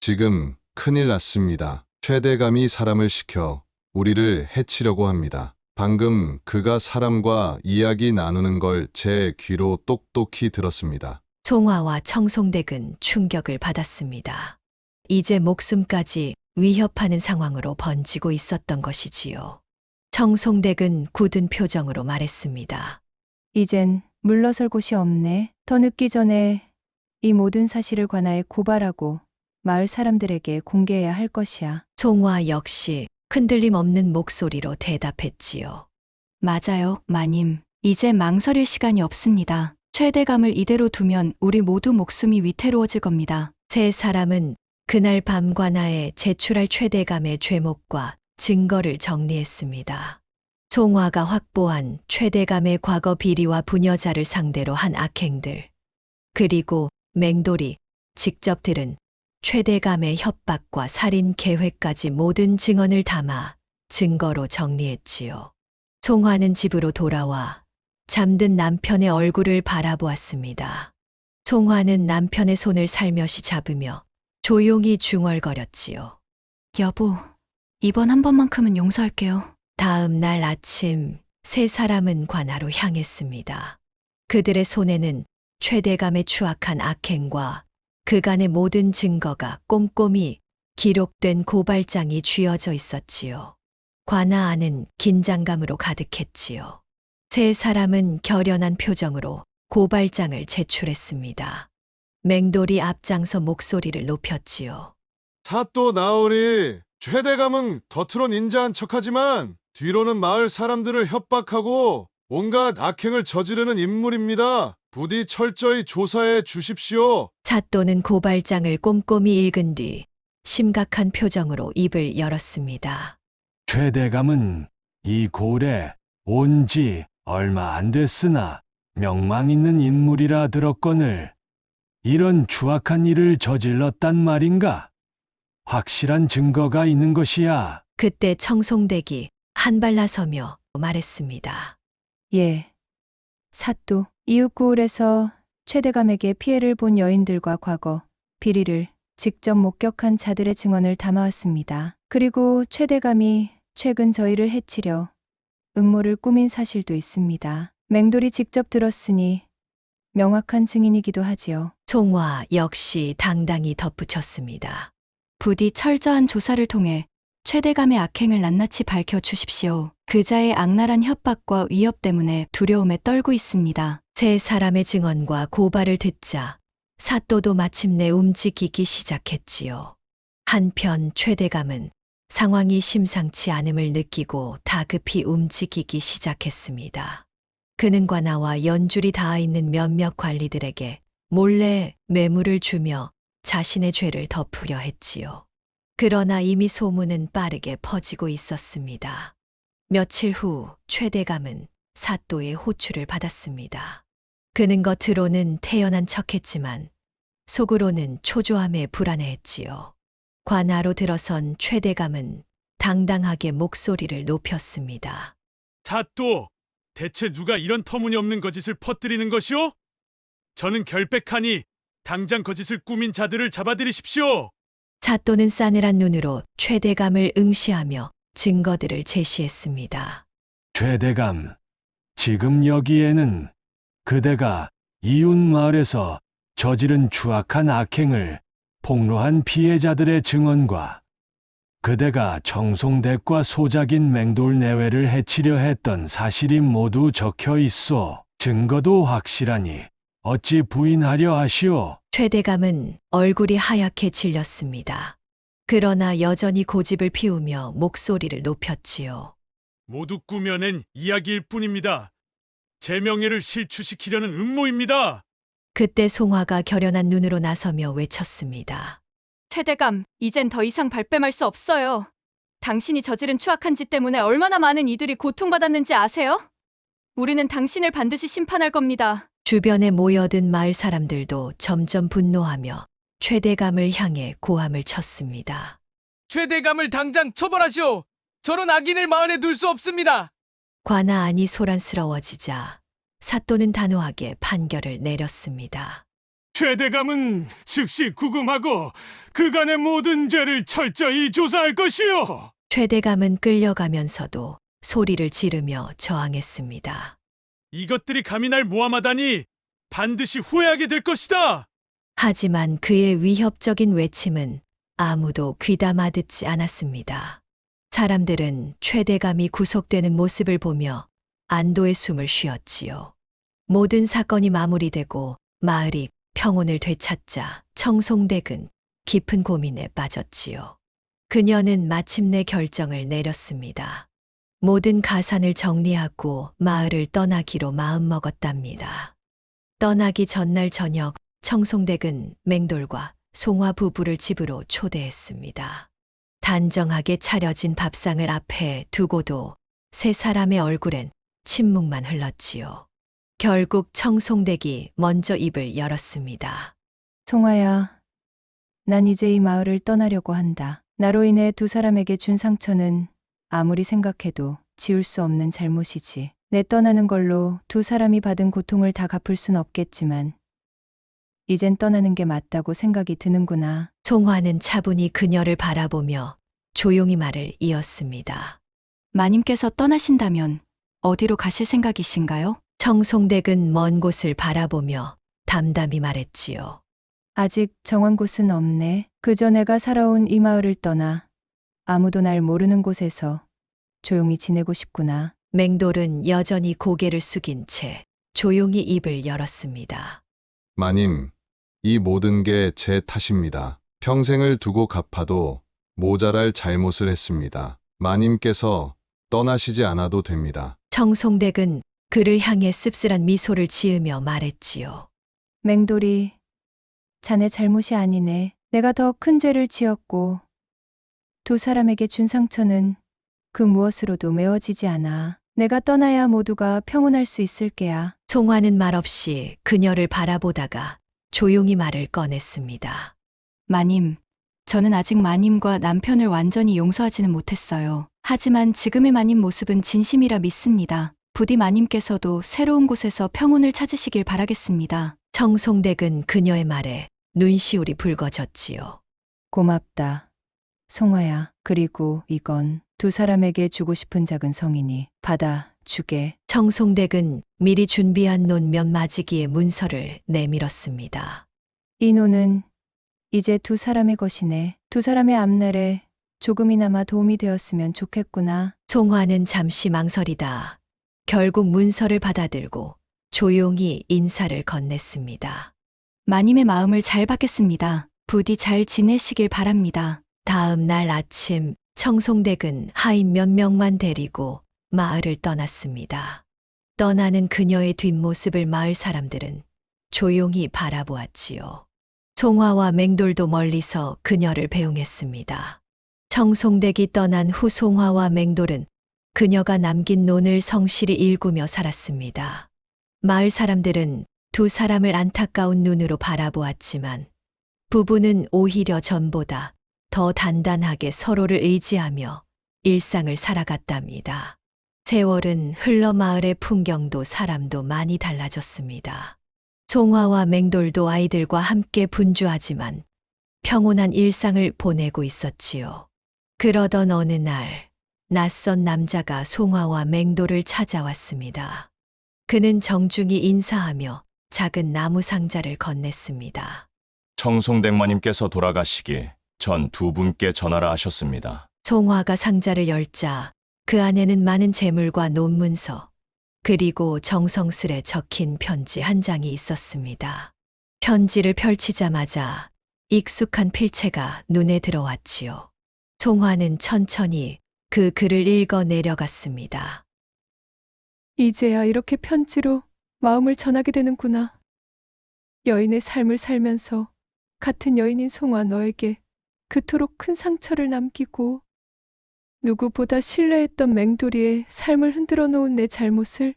지금 큰일 났습니다. 최대감이 사람을 시켜 우리를 해치려고 합니다. 방금 그가 사람과 이야기 나누는 걸 제 귀로 똑똑히 들었습니다. 송화와 청송댁은 충격을 받았습니다. 이제 목숨까지 위협하는 상황으로 번지고 있었던 것이지요. 청송댁은 굳은 표정으로 말했습니다. 이젠 물러설 곳이 없네. 더 늦기 전에 이 모든 사실을 관하에 고발하고 마을 사람들에게 공개해야 할 것이야. 송화 역시 흔들림 없는 목소리로 대답했지요. 맞아요, 마님. 이제 망설일 시간이 없습니다. 최대감을 이대로 두면 우리 모두 목숨이 위태로워질 겁니다. 세 사람은 그날 밤 관아에 제출할 최대감의 죄목과 증거를 정리했습니다. 송화가 확보한 최대감의 과거 비리와 부녀자를 상대로 한 악행들, 그리고 맹돌이 직접 들은 최대감의 협박과 살인 계획까지 모든 증언을 담아 증거로 정리했지요. 송화는 집으로 돌아와 잠든 남편의 얼굴을 바라보았습니다. 송화는 남편의 손을 살며시 잡으며 조용히 중얼거렸지요. 여보, 이번 한 번만큼은 용서할게요. 다음 날 아침 세 사람은 관아로 향했습니다. 그들의 손에는 최대감의 추악한 악행과 그간의 모든 증거가 꼼꼼히 기록된 고발장이 쥐어져 있었지요. 관아 안은 긴장감으로 가득했지요. 세 사람은 결연한 표정으로 고발장을 제출했습니다. 맹돌이 앞장서 목소리를 높였지요. 사또 나으리, 최대감은 겉으론 인자한 척하지만 뒤로는 마을 사람들을 협박하고 온갖 악행을 저지르는 인물입니다. 부디 철저히 조사해 주십시오. 사또는 고발장을 꼼꼼히 읽은 뒤 심각한 표정으로 입을 열었습니다. 최대감은 이 고래 온 지 얼마 안 됐으나 명망 있는 인물이라 들었거늘 이런 추악한 일을 저질렀단 말인가? 확실한 증거가 있는 것이야. 그때 청송댁이 한 발 나서며 말했습니다. 예. 사또, 이웃고을에서 최대감에게 피해를 본 여인들과 과거, 비리를 직접 목격한 자들의 증언을 담아왔습니다. 그리고 최대감이 최근 저희를 해치려 음모를 꾸민 사실도 있습니다. 맹돌이 직접 들었으니 명확한 증인이기도 하지요. 송화 역시 당당히 덧붙였습니다. 부디 철저한 조사를 통해 최대감의 악행을 낱낱이 밝혀 주십시오. 그자의 악랄한 협박과 위협 때문에 두려움에 떨고 있습니다. 세 사람의 증언과 고발을 듣자 사또도 마침내 움직이기 시작했지요. 한편 최대감은 상황이 심상치 않음을 느끼고 다급히 움직이기 시작했습니다. 그는과 나와 연줄이 닿아 있는 몇몇 관리들에게 몰래 뇌물을 주며 자신의 죄를 덮으려 했지요. 그러나 이미 소문은 빠르게 퍼지고 있었습니다. 며칠 후 최대감은 사또의 호출을 받았습니다. 그는 겉으로는 태연한 척했지만 속으로는 초조함에 불안해했지요. 관하로 들어선 최대감은 당당하게 목소리를 높였습니다. 사또, 대체 누가 이런 터무니없는 거짓을 퍼뜨리는 것이오? 저는 결백하니 당장 거짓을 꾸민 자들을 잡아들이십시오. 사또는 싸늘한 눈으로 최대감을 응시하며 증거들을 제시했습니다. 최대감, 지금 여기에는 그대가 이웃 마을에서 저지른 추악한 악행을 폭로한 피해자들의 증언과 그대가 정송댁과 소작인 맹돌 내외를 해치려 했던 사실이 모두 적혀 있어 증거도 확실하니 어찌 부인하려 하시오? 최대감은 얼굴이 하얗게 질렸습니다. 그러나 여전히 고집을 피우며 목소리를 높였지요. 모두 꾸며낸 이야기일 뿐입니다. 제 명예를 실추시키려는 음모입니다. 그때 송화가 결연한 눈으로 나서며 외쳤습니다. 최대감, 이젠 더 이상 발뺌할 수 없어요. 당신이 저지른 추악한 짓 때문에 얼마나 많은 이들이 고통받았는지 아세요? 우리는 당신을 반드시 심판할 겁니다. 주변에 모여든 마을 사람들도 점점 분노하며 최대감을 향해 고함을 쳤습니다. 최대감을 당장 처벌하시오. 저런 악인을 마을에 둘 수 없습니다. 관아 안이 소란스러워지자 사또는 단호하게 판결을 내렸습니다. 최대감은 즉시 구금하고 그간의 모든 죄를 철저히 조사할 것이오. 최대감은 끌려가면서도 소리를 지르며 저항했습니다. 이것들이 감히 날 모함하다니 반드시 후회하게 될 것이다. 하지만 그의 위협적인 외침은 아무도 귀담아 듣지 않았습니다. 사람들은 최대감이 구속되는 모습을 보며 안도의 숨을 쉬었지요. 모든 사건이 마무리되고 마을이 평온을 되찾자 청송댁은 깊은 고민에 빠졌지요. 그녀는 마침내 결정을 내렸습니다. 모든 가산을 정리하고 마을을 떠나기로 마음먹었답니다. 떠나기 전날 저녁 청송댁은 맹돌과 송화 부부를 집으로 초대했습니다. 단정하게 차려진 밥상을 앞에 두고도 세 사람의 얼굴엔 침묵만 흘렀지요. 결국 청송댁이 먼저 입을 열었습니다. 송아야, 난 이제 이 마을을 떠나려고 한다. 나로 인해 두 사람에게 준 상처는 아무리 생각해도 지울 수 없는 잘못이지. 내 떠나는 걸로 두 사람이 받은 고통을 다 갚을 순 없겠지만 이젠 떠나는 게 맞다고 생각이 드는구나. 송화는 차분히 그녀를 바라보며 조용히 말을 이었습니다. 마님께서 떠나신다면 어디로 가실 생각이신가요? 청송댁은 먼 곳을 바라보며 담담히 말했지요. 아직 정한 곳은 없네. 그저 내가 살아온 이 마을을 떠나 아무도 날 모르는 곳에서 조용히 지내고 싶구나. 맹돌은 여전히 고개를 숙인 채 조용히 입을 열었습니다. 마님, 이 모든 게 제 탓입니다. 평생을 두고 갚아도 모자랄 잘못을 했습니다. 마님께서 떠나시지 않아도 됩니다. 청송댁은 그를 향해 씁쓸한 미소를 지으며 말했지요. 맹돌이, 자네 잘못이 아니네. 내가 더 큰 죄를 지었고 두 사람에게 준 상처는 그 무엇으로도 메워지지 않아. 내가 떠나야 모두가 평온할 수 있을 게야. 송화는 말없이 그녀를 바라보다가 조용히 말을 꺼냈습니다. 마님, 저는 아직 마님과 남편을 완전히 용서하지는 못했어요. 하지만 지금의 마님 모습은 진심이라 믿습니다. 부디 마님께서도 새로운 곳에서 평온을 찾으시길 바라겠습니다. 청송댁은 그녀의 말에 눈시울이 붉어졌지요. 고맙다. 송아야. 그리고 이건 두 사람에게 주고 싶은 작은 성이니 받아 주게. 청송댁은 미리 준비한 논 몇 마지기의 문서를 내밀었습니다. 이 노는 이제 두 사람의 것이네. 두 사람의 앞날에 조금이나마 도움이 되었으면 좋겠구나. 송화는 잠시 망설이다 결국 문서를 받아들고 조용히 인사를 건넸습니다. 마님의 마음을 잘 받겠습니다. 부디 잘 지내시길 바랍니다. 다음 날 아침 청송댁은 하인 몇 명만 데리고 마을을 떠났습니다. 떠나는 그녀의 뒷모습을 마을 사람들은 조용히 바라보았지요. 송화와 맹돌도 멀리서 그녀를 배웅했습니다. 청송댁이 떠난 후 송화와 맹돌은 그녀가 남긴 논을 성실히 일구며 살았습니다. 마을 사람들은 두 사람을 안타까운 눈으로 바라보았지만 부부는 오히려 전보다 더 단단하게 서로를 의지하며 일상을 살아갔답니다. 세월은 흘러 마을의 풍경도 사람도 많이 달라졌습니다. 송화와 맹돌도 아이들과 함께 분주하지만 평온한 일상을 보내고 있었지요. 그러던 어느 날 낯선 남자가 송화와 맹돌을 찾아왔습니다. 그는 정중히 인사하며 작은 나무 상자를 건넸습니다. 청송댁마님께서 돌아가시기 전 두 분께 전하라 하셨습니다. 송화가 상자를 열자 그 안에는 많은 재물과 논문서, 그리고 정성스레 적힌 편지 한 장이 있었습니다. 편지를 펼치자마자 익숙한 필체가 눈에 들어왔지요. 송화는 천천히 그 글을 읽어 내려갔습니다. 이제야 이렇게 편지로 마음을 전하게 되는구나. 여인의 삶을 살면서 같은 여인인 송화 너에게 그토록 큰 상처를 남기고 누구보다 신뢰했던 맹돌이의 삶을 흔들어 놓은 내 잘못을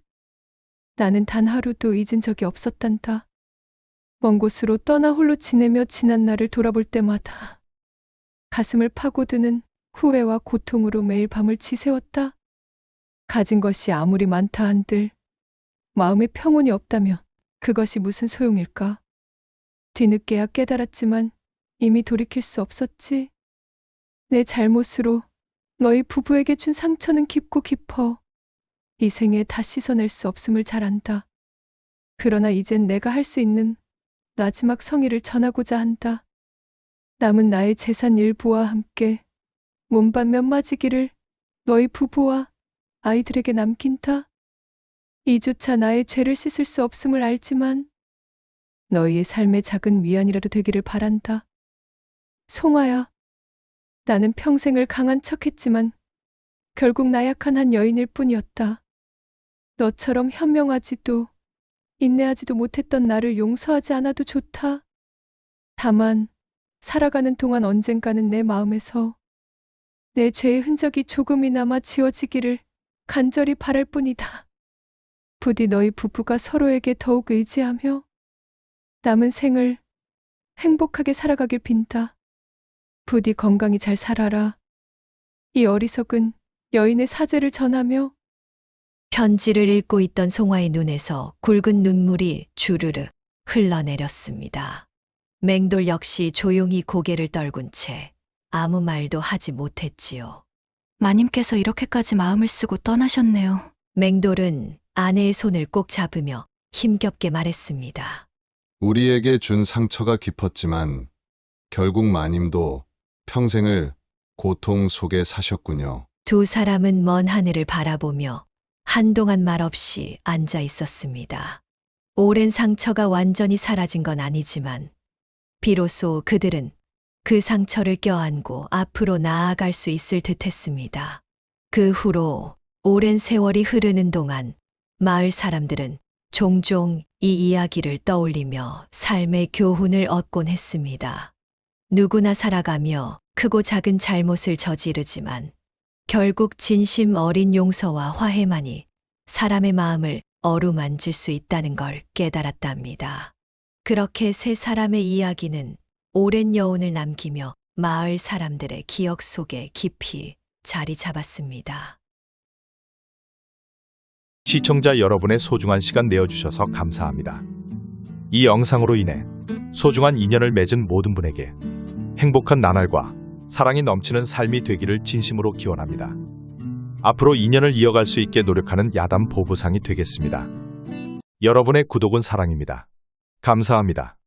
나는 단 하루도 잊은 적이 없었단다. 먼 곳으로 떠나 홀로 지내며 지난 날을 돌아볼 때마다 가슴을 파고드는 후회와 고통으로 매일 밤을 지새웠다. 가진 것이 아무리 많다 한들 마음에 평온이 없다면 그것이 무슨 소용일까? 뒤늦게야 깨달았지만 이미 돌이킬 수 없었지. 내 잘못으로 너희 부부에게 준 상처는 깊고 깊어 이 생에 다 씻어낼 수 없음을 잘 안다. 그러나 이젠 내가 할 수 있는 마지막 성의를 전하고자 한다. 남은 나의 재산 일부와 함께 몸밭 몇 마지기를 너희 부부와 아이들에게 남긴다. 이조차 나의 죄를 씻을 수 없음을 알지만 너희의 삶의 작은 위안이라도 되기를 바란다. 송화야, 나는 평생을 강한 척했지만 결국 나약한 한 여인일 뿐이었다. 너처럼 현명하지도 인내하지도 못했던 나를 용서하지 않아도 좋다. 다만 살아가는 동안 언젠가는 내 마음에서 내 죄의 흔적이 조금이나마 지워지기를 간절히 바랄 뿐이다. 부디 너희 부부가 서로에게 더욱 의지하며 남은 생을 행복하게 살아가길 빈다. 부디 건강히 잘 살아라. 이 어리석은 여인의 사죄를 전하며. 편지를 읽고 있던 송화의 눈에서 굵은 눈물이 주르르 흘러내렸습니다. 맹돌 역시 조용히 고개를 떨군 채 아무 말도 하지 못했지요. 마님께서 이렇게까지 마음을 쓰고 떠나셨네요. 맹돌은 아내의 손을 꼭 잡으며 힘겹게 말했습니다. 우리에게 준 상처가 깊었지만 결국 마님도 평생을 고통 속에 사셨군요. 두 사람은 먼 하늘을 바라보며 한동안 말없이 앉아 있었습니다. 오랜 상처가 완전히 사라진 건 아니지만 비로소 그들은 그 상처를 껴안고 앞으로 나아갈 수 있을 듯 했습니다. 그 후로 오랜 세월이 흐르는 동안 마을 사람들은 종종 이 이야기를 떠올리며 삶의 교훈을 얻곤 했습니다. 누구나 살아가며 크고 작은 잘못을 저지르지만 결국 진심 어린 용서와 화해만이 사람의 마음을 어루만질 수 있다는 걸 깨달았답니다. 그렇게 세 사람의 이야기는 오랜 여운을 남기며 마을 사람들의 기억 속에 깊이 자리 잡았습니다. 시청자 여러분의 소중한 시간 내어주셔서 감사합니다. 이 영상으로 인해 소중한 인연을 맺은 모든 분에게 행복한 나날과 사랑이 넘치는 삶이 되기를 진심으로 기원합니다. 앞으로 인연을 이어갈 수 있게 노력하는 야담 보부상이 되겠습니다. 여러분의 구독은 사랑입니다. 감사합니다.